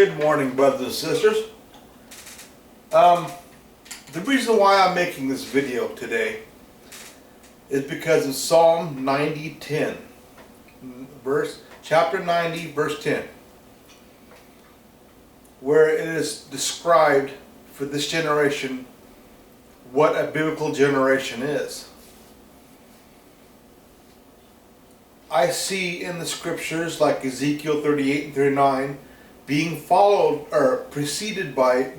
Good morning, brothers and sisters. The reason why I'm making this video today is because of Psalm 90:10, chapter 90, verse 10, where it is described for this generation what a biblical generation is. I see in the scriptures like Ezekiel 38 and 39 being followed or preceded by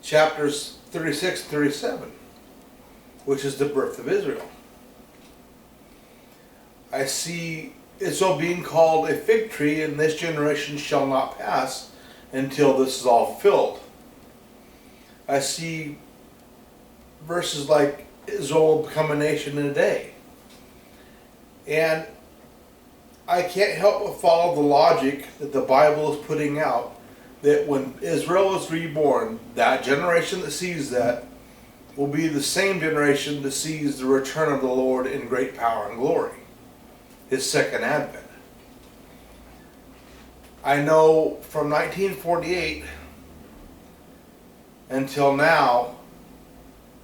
chapters 36 and 37, which is the birth of Israel. I see Israel being called a fig tree, and this generation shall not pass until this is all fulfilled. I see verses like Israel will become a nation in a day. And I can't help but follow the logic that the Bible is putting out, that when Israel is reborn, that generation that sees that will be the same generation that sees the return of the Lord in great power and glory, His second advent. I know from 1948 until now,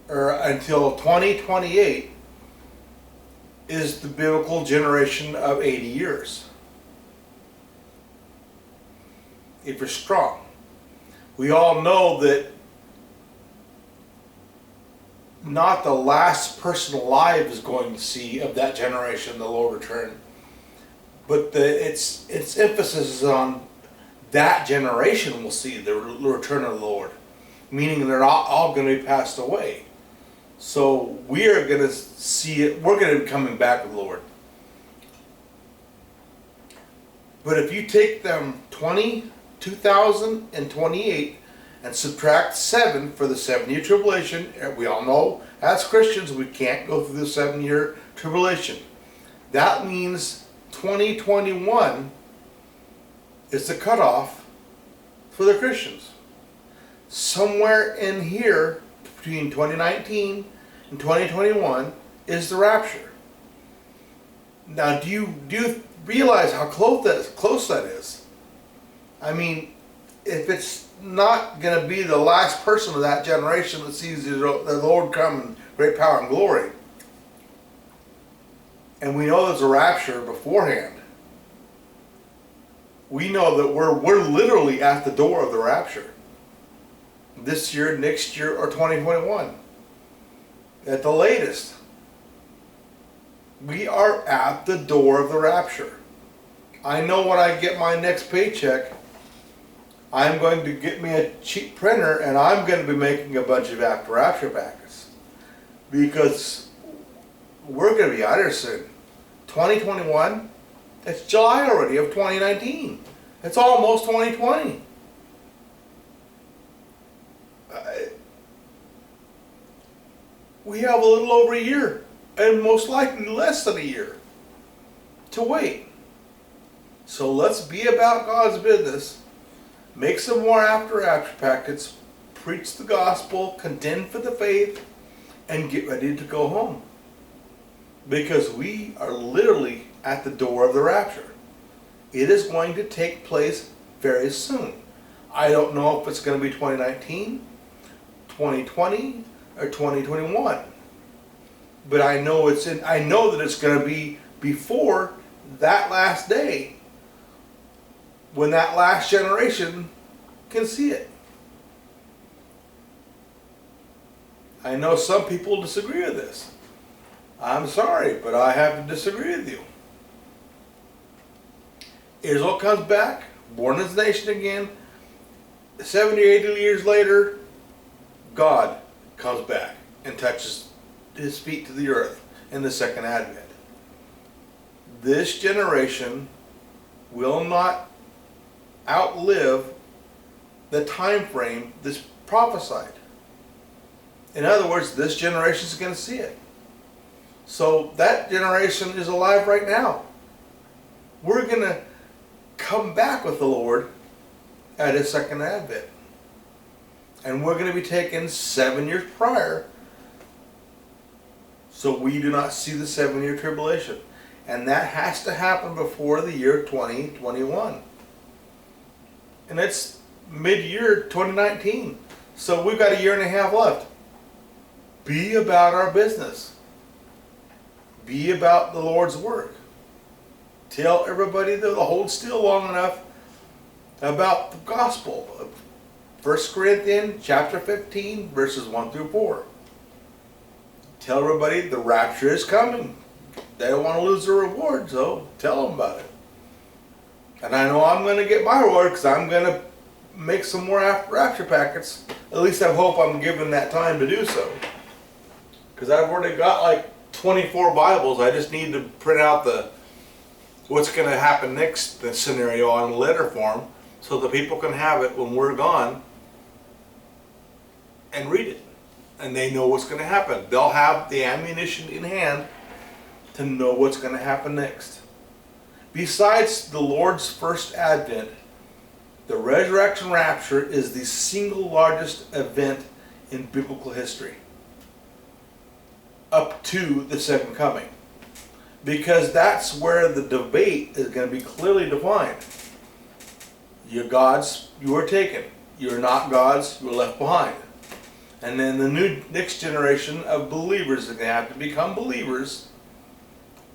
or until 2028, is the biblical generation of 80 years. If you're strong. We all know that not the last person alive is going to see of that generation the Lord return, but its emphasis is on that generation will see the return of the Lord, meaning they're not all going to be passed away. So we are going to see it. We're going to be coming back with the Lord. But if you take them 2028 and subtract 7 for the 7-year tribulation, we all know as Christians we can't go through the 7-year tribulation. That means 2021 is the cutoff for the Christians. Somewhere in here between 2019 and 2021 is the rapture. Now, do you realize how close that is? I mean, if it's not going to be the last person of that generation that sees the Lord come in great power and glory, and we know there's a rapture beforehand, we know that we're literally at the door of the rapture. This year, next year, or 2021. At the latest. We are at the door of the rapture. I know when I get my next paycheck, I'm going to get me a cheap printer and I'm going to be making a bunch of after rapture packets. Because we're going to be out here soon. 2021, it's July already of 2019. It's almost 2020. We have a little over a year, and most likely less than a year, to wait. So let's be about God's business, make some more after packets, preach the gospel, contend for the faith, and get ready to go home. Because we are literally at the door of the rapture. It is going to take place very soon. I don't know if it's going to be 2019, 2020, or 2021, but I know that it's going to be before that last day, when that last generation can see it. I know some people disagree with this. I'm sorry, but I have to disagree with you. Israel comes back, born as a nation again. 70 or 80 years later, God comes back and touches His feet to the earth in the second advent. This generation will not outlive the time frame that's prophesied. In other words, this generation is going to see it. So that generation is alive right now. We're going to come back with the Lord at His second advent. And we're going to be taken 7 years prior, so we do not see the 7-year tribulation. And that has to happen before the year 2021. And it's mid-year 2019. So we've got a year and a half left. Be about our business. Be about the Lord's work. Tell everybody to hold still long enough about the gospel. 1 Corinthians chapter 15, verses 1 through 4. Tell everybody the rapture is coming. They don't want to lose their reward, so tell them about it. And I know I'm going to get my reward because I'm going to make some more rapture packets. At least I hope I'm given that time to do so. Because I've already got like 24 Bibles. I just need to print out the what's going to happen next, the scenario on letter form, so the people can have it when we're gone and read it. And they know what's going to happen. They'll have the ammunition in hand to know what's going to happen next. Besides the Lord's first advent, the resurrection rapture is the single largest event in biblical history up to the second coming, because that's where the debate is going to be clearly defined. You're God's, you are taken. You're not God's, you are left behind. And then the next generation of believers are going to have to become believers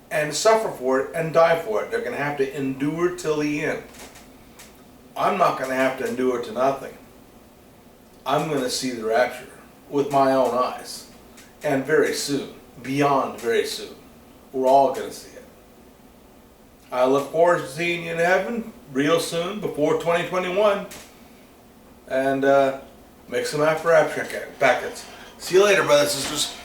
and suffer for it and die for it. They're going to have to endure till the end. I'm not going to have to endure to nothing. I'm going to see the rapture with my own eyes. And very soon. Beyond very soon. We're all going to see it. I look forward to seeing you in heaven real soon, before 2021. And make some after rapture packets. See you later, brothers and sisters.